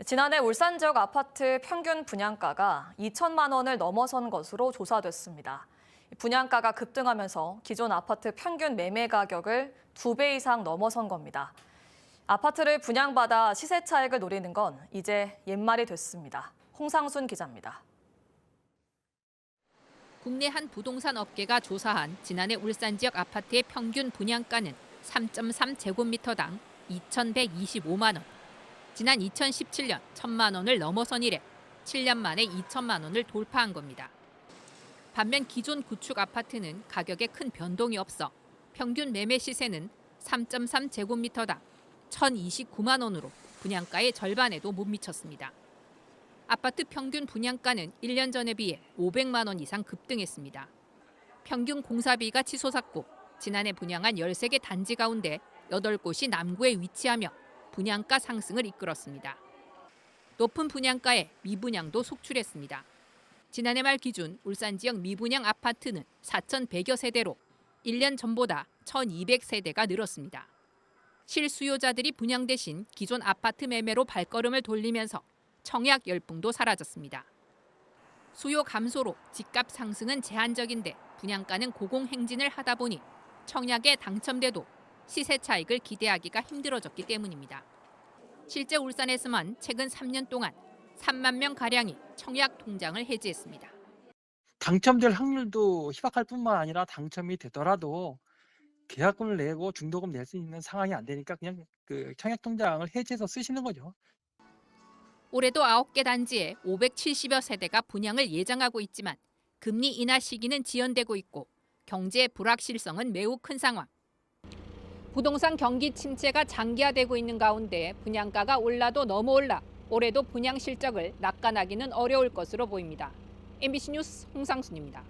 지난해 울산 지역 아파트 평균 분양가가 2천만 원을 넘어선 것으로 조사됐습니다. 분양가가 급등하면서 기존 아파트 평균 매매 가격을 2배 이상 넘어선 겁니다. 아파트를 분양받아 시세 차익을 노리는 건 이제 옛말이 됐습니다. 홍상순 기자입니다. 국내 한 부동산 업계가 조사한 지난해 울산 지역 아파트의 평균 분양가는 3.3제곱미터당 2,125만 원. 지난 2017년 1,000만 원을 넘어선 이래 7년 만에 2천만 원을 돌파한 겁니다. 반면 기존 구축 아파트는 가격에 큰 변동이 없어 평균 매매 시세는 3.3제곱미터당 1,029만 원으로 분양가의 절반에도 못 미쳤습니다. 아파트 평균 분양가는 1년 전에 비해 500만 원 이상 급등했습니다. 평균 공사비가 치솟았고 지난해 분양한 13개 단지 가운데 8곳이 남구에 위치하며 분양가 상승을 이끌었습니다. 높은 분양가에 미분양도 속출했습니다. 지난해 말 기준 울산 지역 미분양 아파트는 4,100여 세대로 1년 전보다 1,200세대가 늘었습니다. 실수요자들이 분양 대신 기존 아파트 매매로 발걸음을 돌리면서 청약 열풍도 사라졌습니다. 수요 감소로 집값 상승은 제한적인데 분양가는 고공행진을 하다 보니 청약에 당첨돼도 시세 차익을 기대하기가 힘들어졌기 때문입니다. 실제 울산에서만 최근 3년 동안 3만 명가량이 청약 통장을 해지했습니다. 당첨될 확률도 희박할 뿐만 아니라 당첨이 되더라도 계약금을 내고 중도금 낼 수 있는 상황이 안 되니까 그냥 그 청약 통장을 해지해서 쓰시는 거죠. 올해도 9개 단지에 570여 세대가 분양을 예정하고 있지만 금리 인하 시기는 지연되고 있고 경제 불확실성은 매우 큰 상황. 부동산 경기 침체가 장기화되고 있는 가운데 분양가가 올라도 너무 올라 올해도 분양 실적을 낙관하기는 어려울 것으로 보입니다. MBC 뉴스 홍상순입니다.